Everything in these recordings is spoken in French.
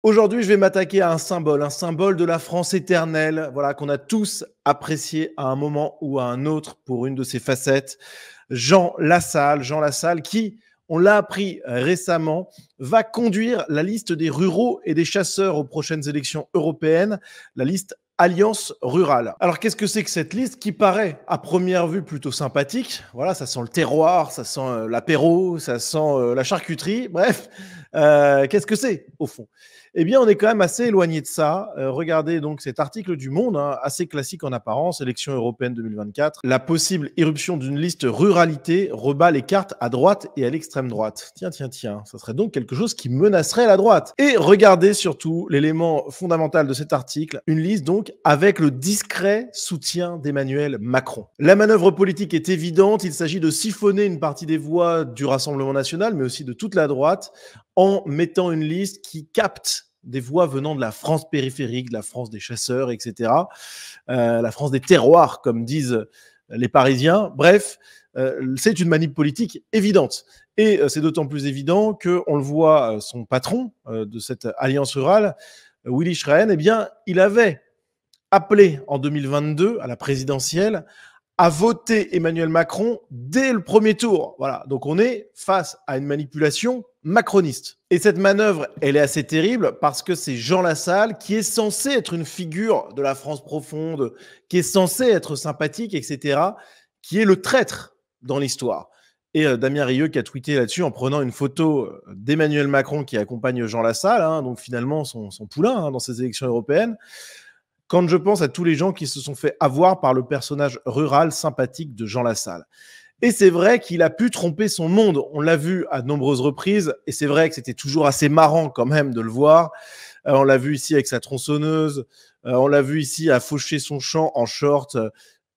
Aujourd'hui, je vais m'attaquer à un symbole de la France éternelle, voilà, qu'on a tous apprécié à un moment ou à un autre pour une de ses facettes. Jean Lassalle. Jean Lassalle qui, on l'a appris récemment, va conduire la liste des ruraux et des chasseurs aux prochaines élections européennes, la liste Alliance Rurale. Alors, qu'est-ce que c'est que cette liste qui paraît à première vue plutôt sympathique? Voilà, ça sent le terroir, ça sent l'apéro, ça sent la charcuterie, bref. Qu'est-ce que c'est au fond? Eh bien, on est quand même assez éloigné de ça. Regardez donc cet article du Monde, hein, assez classique en apparence, élection européenne 2024. La possible éruption d'une liste ruralité rebat les cartes à droite et à l'extrême droite. Tiens, ça serait donc quelque chose qui menacerait la droite. Et regardez surtout l'élément fondamental de cet article, une liste donc avec le discret soutien d'Emmanuel Macron. La manœuvre politique est évidente, il s'agit de siphonner une partie des voix du Rassemblement national, mais aussi de toute la droite, en mettant une liste qui capte des voix venant de la France périphérique, de la France des chasseurs, etc. La France des terroirs, comme disent les Parisiens. Bref, c'est une manip politique évidente. Et c'est d'autant plus évident qu'on le voit, son patron de cette alliance rurale, Willy Schreien, eh bien, il avait appelé en 2022 à la présidentielle à voter Emmanuel Macron dès le premier tour. Voilà, donc on est face à une manipulation macroniste. Et cette manœuvre, elle est assez terrible parce que c'est Jean Lassalle qui est censé être une figure de la France profonde, qui est censé être sympathique, etc., qui est le traître dans l'histoire. Et Damien Rieu qui a tweeté là-dessus en prenant une photo d'Emmanuel Macron qui accompagne Jean Lassalle, hein, donc finalement son poulain hein, dans ces élections européennes. Quand je pense à tous les gens qui se sont fait avoir par le personnage rural sympathique de Jean Lassalle. Et c'est vrai qu'il a pu tromper son monde. On l'a vu à de nombreuses reprises. Et c'est vrai que c'était toujours assez marrant quand même de le voir. On l'a vu ici avec sa tronçonneuse. On l'a vu ici à faucher son champ en short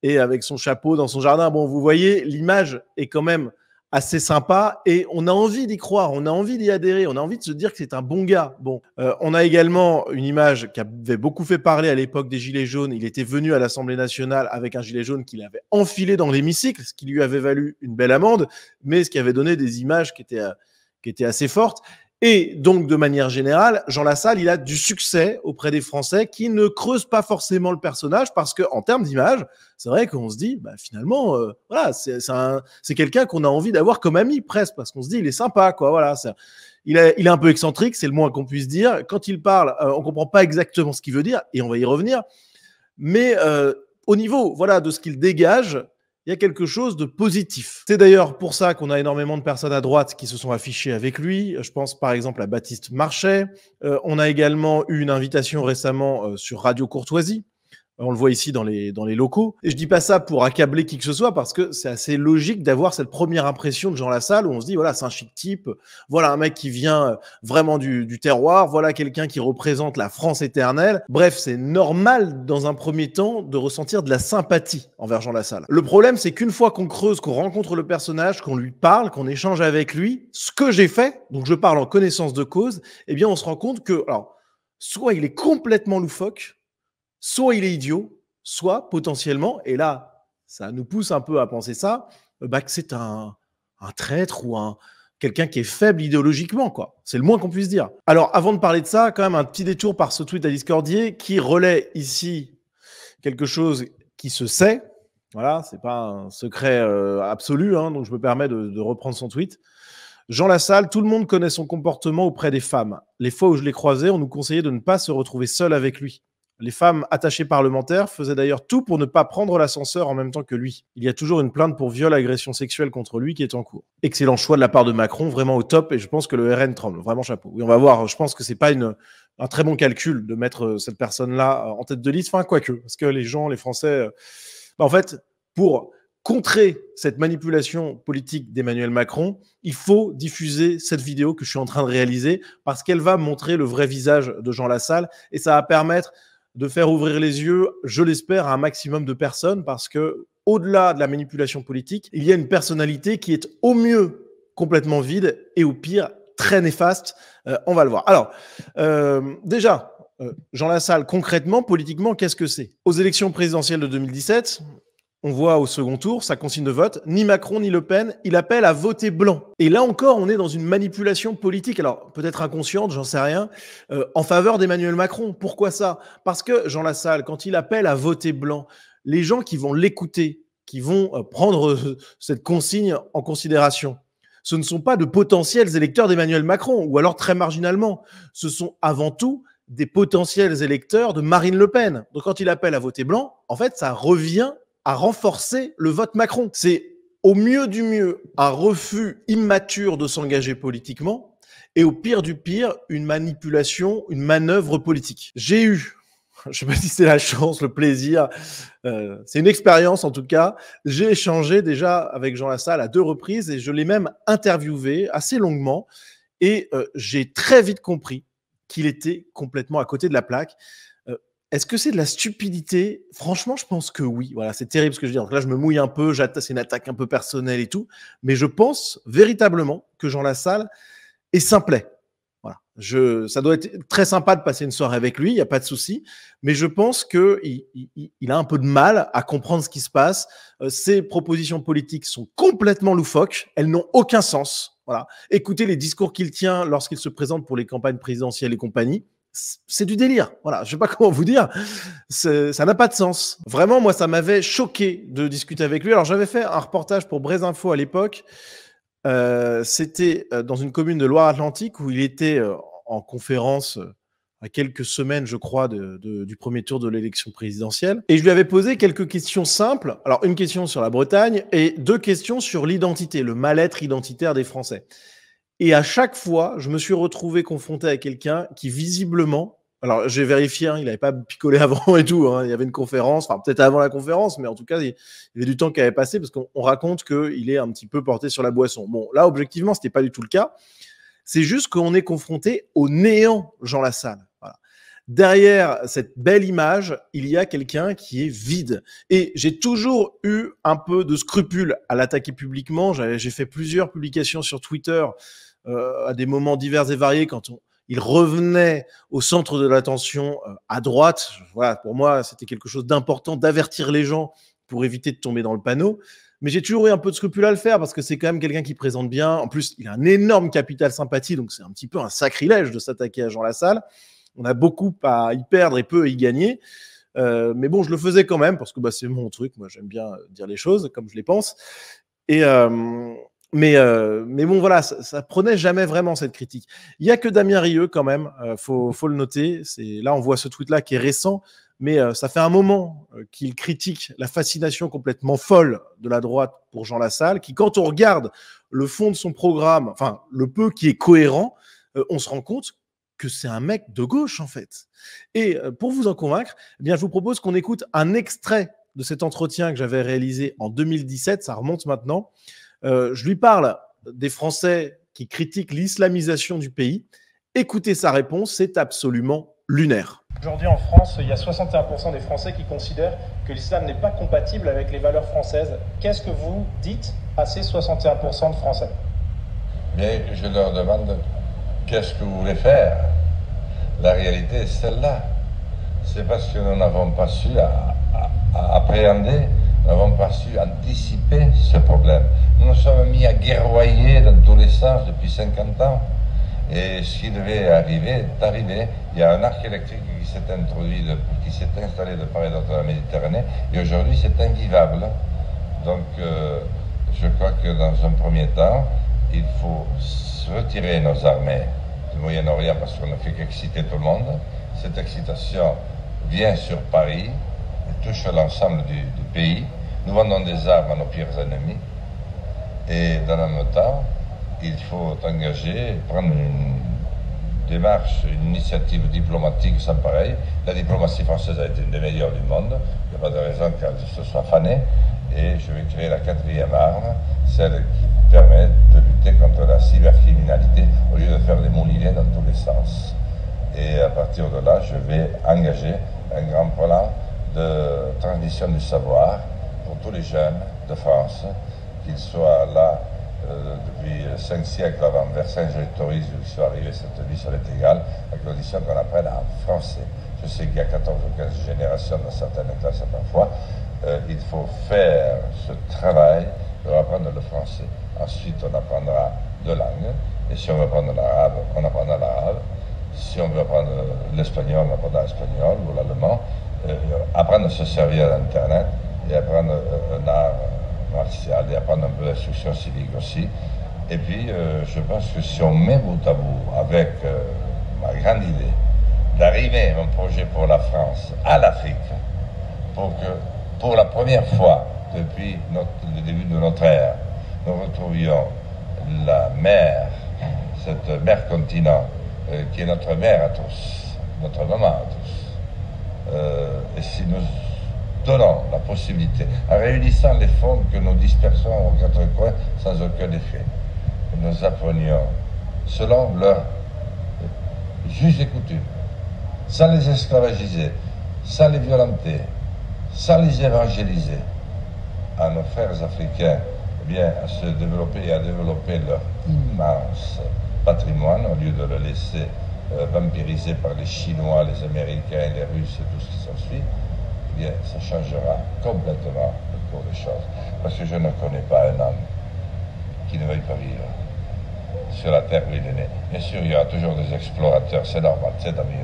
et avec son chapeau dans son jardin. Bon, vous voyez, l'image est quand même assez sympa et on a envie d'y croire, on a envie d'y adhérer, on a envie de se dire que c'est un bon gars. Bon, on a également une image qui avait beaucoup fait parler à l'époque des Gilets jaunes. Il était venu à l'Assemblée nationale avec un gilet jaune qu'il avait enfilé dans l'hémicycle, ce qui lui avait valu une belle amende, mais ce qui avait donné des images qui étaient assez fortes. Et donc, de manière générale, Jean Lassalle, il a du succès auprès des Français qui ne creusent pas forcément le personnage parce qu'en termes d'image, c'est vrai qu'on se dit, bah, finalement, voilà, c'est quelqu'un qu'on a envie d'avoir comme ami presque parce qu'on se dit, il est sympa, quoi. Voilà, il est un peu excentrique, c'est le moins qu'on puisse dire. Quand il parle, on comprend pas exactement ce qu'il veut dire et on va y revenir. Mais au niveau, voilà, de ce qu'il dégage, il y a quelque chose de positif. C'est d'ailleurs pour ça qu'on a énormément de personnes à droite qui se sont affichées avec lui. Je pense par exemple à Baptiste Marchais. On a également eu une invitation récemment sur Radio Courtoisie. On le voit ici dans les locaux. Et je dis pas ça pour accabler qui que ce soit, parce que c'est assez logique d'avoir cette première impression de Jean Lassalle où on se dit, voilà, c'est un chic type, voilà un mec qui vient vraiment du terroir, voilà quelqu'un qui représente la France éternelle. Bref, c'est normal dans un premier temps de ressentir de la sympathie envers Jean Lassalle. Le problème, c'est qu'une fois qu'on creuse, qu'on rencontre le personnage, qu'on lui parle, qu'on échange avec lui, ce que j'ai fait, donc je parle en connaissance de cause, eh bien on se rend compte que, alors, soit il est complètement loufoque, soit il est idiot, soit potentiellement, et là, ça nous pousse un peu à penser ça, bah, que c'est un traître ou quelqu'un qui est faible idéologiquement, quoi. C'est le moins qu'on puisse dire. Alors, avant de parler de ça, quand même un petit détour par ce tweet à Discordier qui relaie ici quelque chose qui se sait. Voilà, c'est pas un secret absolu, hein, donc je me permets de reprendre son tweet. Jean Lassalle, tout le monde connaît son comportement auprès des femmes. Les fois où je l'ai croisé, on nous conseillait de ne pas se retrouver seul avec lui. Les femmes attachées parlementaires faisaient d'ailleurs tout pour ne pas prendre l'ascenseur en même temps que lui. Il y a toujours une plainte pour viol, agression sexuelle contre lui qui est en cours. Excellent choix de la part de Macron, vraiment au top, et je pense que le RN tremble, vraiment chapeau. Oui, on va voir, je pense que c'est pas un très bon calcul de mettre cette personne-là en tête de liste, enfin quoique, parce que les gens, les Français, en fait, pour contrer cette manipulation politique d'Emmanuel Macron, il faut diffuser cette vidéo que je suis en train de réaliser parce qu'elle va montrer le vrai visage de Jean Lassalle et ça va permettre de faire ouvrir les yeux, je l'espère, à un maximum de personnes parce que, au-delà de la manipulation politique, il y a une personnalité qui est au mieux complètement vide et au pire très néfaste. On va le voir. Alors, déjà, Jean Lassalle, concrètement, politiquement, qu'est-ce que c'est? Aux élections présidentielles de 2017, On voit au second tour, sa consigne de vote, ni Macron ni Le Pen, il appelle à voter blanc. Et là encore, on est dans une manipulation politique, alors peut-être inconsciente, j'en sais rien, en faveur d'Emmanuel Macron. Pourquoi ça? Parce que Jean Lassalle, quand il appelle à voter blanc, les gens qui vont l'écouter, qui vont prendre cette consigne en considération, ce ne sont pas de potentiels électeurs d'Emmanuel Macron, ou alors très marginalement. Ce sont avant tout des potentiels électeurs de Marine Le Pen. Donc quand il appelle à voter blanc, en fait, ça revient à renforcer le vote Macron. C'est au mieux du mieux un refus immature de s'engager politiquement et au pire du pire, une manipulation, une manœuvre politique. J'ai eu, je ne sais pas si c'est la chance, le plaisir, c'est une expérience en tout cas, j'ai échangé déjà avec Jean Lassalle à 2 reprises et je l'ai même interviewé assez longuement et j'ai très vite compris qu'il était complètement à côté de la plaque. Est-ce que c'est de la stupidité? Franchement, je pense que oui. Voilà, c'est terrible ce que je dis. Donc là, je me mouille un peu, c'est une attaque un peu personnelle et tout. Mais je pense véritablement que Jean Lassalle est simplet. Voilà. Ça doit être très sympa de passer une soirée avec lui, il n'y a pas de souci. Mais je pense qu'il a un peu de mal à comprendre ce qui se passe. Ses propositions politiques sont complètement loufoques. Elles n'ont aucun sens. Voilà. Écoutez les discours qu'il tient lorsqu'il se présente pour les campagnes présidentielles et compagnie. C'est du délire. Voilà, je sais pas comment vous dire. Ça n'a pas de sens. Vraiment, moi, ça m'avait choqué de discuter avec lui. Alors, j'avais fait un reportage pour Brésinfo à l'époque. C'était dans une commune de Loire-Atlantique où il était en conférence à quelques semaines, je crois, du premier tour de l'élection présidentielle. Et je lui avais posé quelques questions simples. Alors, une question sur la Bretagne et 2 questions sur l'identité, le mal-être identitaire des Français. Et à chaque fois, je me suis retrouvé confronté à quelqu'un qui visiblement, alors j'ai vérifié, hein, il n'avait pas picolé avant et tout, hein, il y avait une conférence, enfin peut-être avant la conférence, mais en tout cas, il y avait du temps qui avait passé parce qu'on raconte qu'il est un petit peu porté sur la boisson. Bon, là, objectivement, ce n'était pas du tout le cas. C'est juste qu'on est confronté au néant Jean Lassalle. Voilà. Derrière cette belle image, il y a quelqu'un qui est vide. Et j'ai toujours eu un peu de scrupule à l'attaquer publiquement. J'ai fait plusieurs publications sur Twitter à des moments divers et variés quand il revenait au centre de l'attention à droite. Voilà, pour moi, c'était quelque chose d'important d'avertir les gens pour éviter de tomber dans le panneau. Mais j'ai toujours eu un peu de scrupule à le faire parce que c'est quand même quelqu'un qui présente bien. En plus, il a un énorme capital sympathie, donc c'est un petit peu un sacrilège de s'attaquer à Jean Lassalle. On a beaucoup à y perdre et peu à y gagner. Mais bon, je le faisais quand même parce que c'est mon truc. Moi, j'aime bien dire les choses comme je les pense. Et mais bon, voilà, ça prenait jamais vraiment cette critique. Il y a que Damien Rieu quand même, faut le noter. Là, on voit ce tweet-là qui est récent, mais ça fait un moment qu'il critique la fascination complètement folle de la droite pour Jean Lassalle, qui, quand on regarde le fond de son programme, enfin le peu qui est cohérent, on se rend compte que c'est un mec de gauche en fait. Et pour vous en convaincre, eh bien, je vous propose qu'on écoute un extrait de cet entretien que j'avais réalisé en 2017, ça remonte maintenant. Je lui parle des Français qui critiquent l'islamisation du pays. Écoutez sa réponse, c'est absolument lunaire. Aujourd'hui en France, il y a 61% des Français qui considèrent que l'islam n'est pas compatible avec les valeurs françaises. Qu'est-ce que vous dites à ces 61% de Français? Mais je leur demande, qu'est-ce que vous voulez faire? La réalité est celle-là. C'est parce que nous n'avons pas su appréhender, nous n'avons pas su anticiper ce problème. Nous nous sommes mis à guerroyer dans tous les sens depuis 50 ans. Et ce qui devait arriver est arrivé. Il y a un arc électrique qui s'est introduit, qui s'est installé de part et d'autre de la Méditerranée, et aujourd'hui c'est invivable. Donc je crois que dans un premier temps, il faut retirer nos armées du Moyen-Orient parce qu'on ne fait qu'exciter tout le monde. Cette excitation vient sur Paris et touche l'ensemble du pays. Nous vendons des armes à nos pires ennemis. Et dans le même temps, il faut engager, prendre une démarche, une initiative diplomatique sans pareil. La diplomatie française a été une des meilleures du monde. Il n'y a pas de raison qu'elle se soit fanée. Et je vais créer la 4e arme, celle qui permet de lutter contre la cybercriminalité au lieu de faire des moulinets dans tous les sens. Et à partir de là, je vais engager un grand plan de transmission du savoir pour tous les jeunes de France, qu'ils soient là depuis 5 siècles avant Vercingétorix, où ils sont arrivés, cette vie serait égale, à condition qu'on apprenne en français. Je sais qu'il y a 14 ou 15 générations dans certaines classes parfois, il faut faire ce travail pour apprendre le français. Ensuite, on apprendra deux langues. Et si on veut apprendre l'arabe, on apprendra l'arabe. Si on veut apprendre l'espagnol, on apprendra l'espagnol ou l'allemand. Apprendre à se servir d'Internet et apprendre un art martial et apprendre un peu l'instruction civique aussi. Et puis, je pense que si on met bout à bout avec ma grande idée d'arriver à un projet pour la France à l'Afrique, pour que, pour la première fois depuis le début de notre ère, nous retrouvions la mer, cette mer continent, qui est notre mère à tous, notre maman à tous. Et si nous donnons la possibilité, en réunissant les fonds que nous dispersons aux quatre coins sans aucun effet, nous apprenions selon leurs juges et coutumes, sans les esclavagiser, sans les violenter, sans les évangéliser, à nos frères africains, eh bien, à se développer et à développer leur immense patrimoine au lieu de le laisser vampiriser par les Chinois, les Américains, les Russes et tout ce qui s'ensuit, eh bien, ça changera complètement le cours des choses. Parce que je ne connais pas un homme qui ne veuille pas vivre sur la terre où il est né. Bien sûr, il y aura toujours des explorateurs, c'est normal, c'est amis.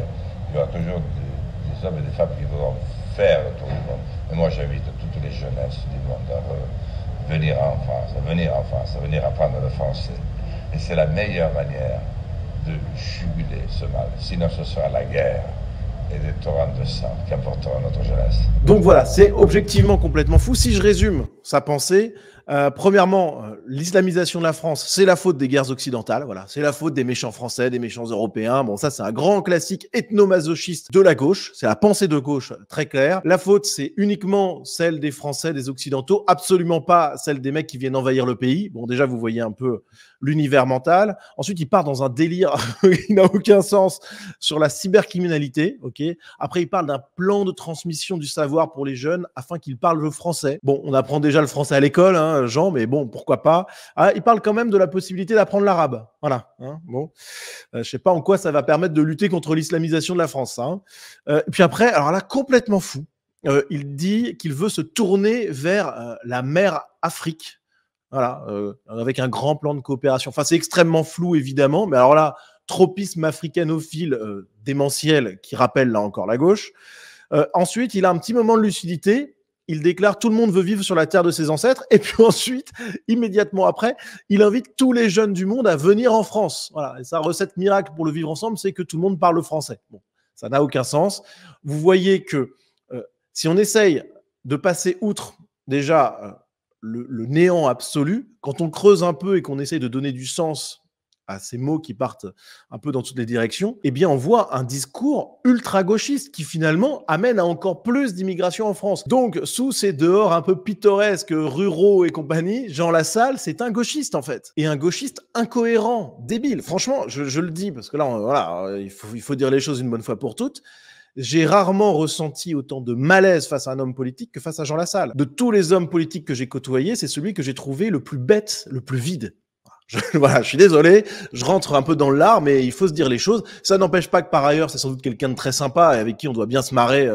Il y aura toujours des hommes et des femmes qui voudront faire le tour du monde. Mais moi, j'invite toutes les jeunesses du monde à venir en France, à venir apprendre le français. Et c'est la meilleure manière de juguler ce mal. Sinon, ce sera la guerre et des torrents de sang qui emporteront notre jeunesse. Donc voilà, c'est objectivement complètement fou. Si je résume sa pensée, premièrement, l'islamisation de la France, c'est la faute des guerres occidentales. Voilà, c'est la faute des méchants français, des méchants européens. Bon, ça, c'est un grand classique ethnomasochiste de la gauche. C'est la pensée de gauche très claire. La faute, c'est uniquement celle des Français, des Occidentaux, absolument pas celle des mecs qui viennent envahir le pays. Bon, déjà, vous voyez un peu l'univers mental. Ensuite, il part dans un délire qui n'a aucun sens sur la cybercriminalité. Ok. Après, il parle d'un plan de transmission du savoir pour les jeunes afin qu'ils parlent le français. Bon, on apprend déjà le français à l'école, hein, Jean, mais bon, pourquoi pas. Ah, il parle quand même de la possibilité d'apprendre l'arabe. Voilà. Hein, bon, je sais pas en quoi ça va permettre de lutter contre l'islamisation de la France. Hein. Et puis après, alors là, complètement fou. Il dit qu'il veut se tourner vers la mer Afrique. Voilà, avec un grand plan de coopération. Enfin, c'est extrêmement flou, évidemment, mais alors là, tropisme africanophile démentiel qui rappelle là encore la gauche. Ensuite, il a un petit moment de lucidité. Il déclare tout le monde veut vivre sur la terre de ses ancêtres. Et puis ensuite, immédiatement après, il invite tous les jeunes du monde à venir en France. Voilà. Et sa recette miracle pour le vivre ensemble, c'est que tout le monde parle français. Bon, ça n'a aucun sens. Vous voyez que si on essaye de passer outre déjà le néant absolu, quand on creuse un peu et qu'on essaye de donner du sens à ces mots qui partent un peu dans toutes les directions, eh bien, on voit un discours ultra-gauchiste qui, finalement, amène à encore plus d'immigration en France. Donc, sous ces dehors un peu pittoresques, ruraux et compagnie, Jean Lassalle, c'est un gauchiste, en fait. Et un gauchiste incohérent, débile. Franchement, je le dis, parce que là, voilà, il faut dire les choses une bonne fois pour toutes. J'ai rarement ressenti autant de malaise face à un homme politique que face à Jean Lassalle. De tous les hommes politiques que j'ai côtoyés, c'est celui que j'ai trouvé le plus bête, le plus vide. Voilà, je suis désolé, je rentre un peu dans l'art, mais il faut se dire les choses. Ça n'empêche pas que par ailleurs, c'est sans doute quelqu'un de très sympa et avec qui on doit bien se marrer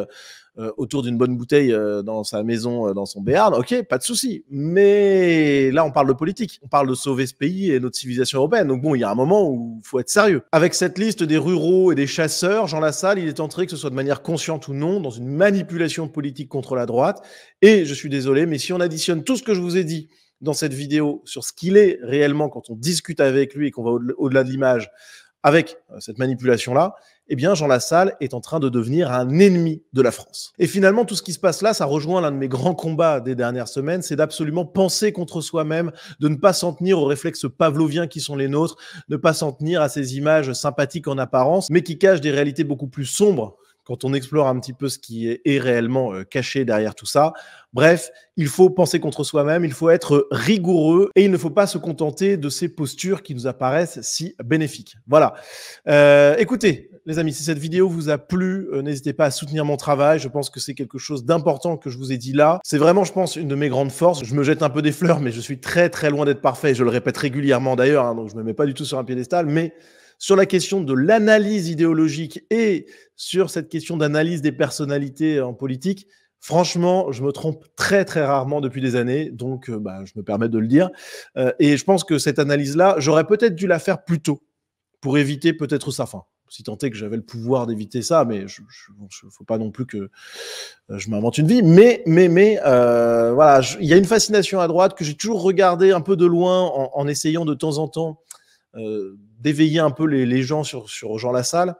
autour d'une bonne bouteille dans sa maison, dans son Béarn. Ok, pas de souci. Mais là, on parle de politique. On parle de sauver ce pays et notre civilisation européenne. Donc bon, il y a un moment où il faut être sérieux. Avec cette liste des ruraux et des chasseurs, Jean Lassalle, il est entré, que ce soit de manière consciente ou non, dans une manipulation politique contre la droite. Et je suis désolé, mais si on additionne tout ce que je vous ai dit dans cette vidéo sur ce qu'il est réellement quand on discute avec lui et qu'on va au-delà de l'image avec cette manipulation-là, eh bien, Jean Lassalle est en train de devenir un ennemi de la France. Et finalement, tout ce qui se passe là, ça rejoint l'un de mes grands combats des dernières semaines, c'est d'absolument penser contre soi-même, de ne pas s'en tenir aux réflexes pavloviens qui sont les nôtres, ne pas s'en tenir à ces images sympathiques en apparence, mais qui cachent des réalités beaucoup plus sombres quand on explore un petit peu ce qui est réellement caché derrière tout ça. Bref, il faut penser contre soi-même, il faut être rigoureux et il ne faut pas se contenter de ces postures qui nous apparaissent si bénéfiques. Voilà. Écoutez, les amis, si cette vidéo vous a plu, n'hésitez pas à soutenir mon travail. Je pense que c'est quelque chose d'important que je vous ai dit là. C'est vraiment, je pense, une de mes grandes forces. Je me jette un peu des fleurs, mais je suis très, très loin d'être parfait. Je le répète régulièrement d'ailleurs, hein, donc je me mets pas du tout sur un piédestal, mais sur la question de l'analyse idéologique et sur cette question d'analyse des personnalités en politique, Franchement, je me trompe très très rarement depuis des années, donc je me permets de le dire. Et je pense que cette analyse-là, j'aurais peut-être dû la faire plus tôt pour éviter peut-être ça. Enfin, si tant est que j'avais le pouvoir d'éviter ça, mais faut pas non plus que je m'invente une vie. Mais voilà, il y a une fascination à droite que j'ai toujours regardé un peu de loin en essayant de temps en temps d'éveiller un peu les gens sur Jean Lassalle.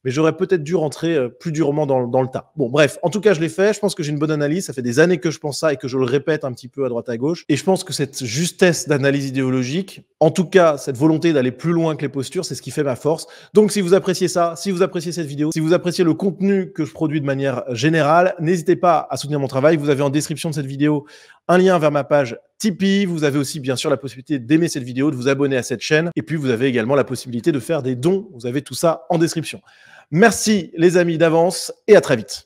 Mais j'aurais peut-être dû rentrer plus durement dans le tas. Bon, bref, en tout cas, je l'ai fait. Je pense que j'ai une bonne analyse. Ça fait des années que je pense ça et que je le répète un petit peu à droite à gauche. Et je pense que cette justesse d'analyse idéologique, en tout cas, cette volonté d'aller plus loin que les postures, c'est ce qui fait ma force. Donc, si vous appréciez ça, si vous appréciez cette vidéo, si vous appréciez le contenu que je produis de manière générale, n'hésitez pas à soutenir mon travail. Vous avez en description de cette vidéo un lien vers ma page Tipeee. Vous avez aussi, bien sûr, la possibilité d'aimer cette vidéo, de vous abonner à cette chaîne. Et puis, vous avez également la possibilité de faire des dons. Vous avez tout ça en description. Merci les amis d'avance et à très vite.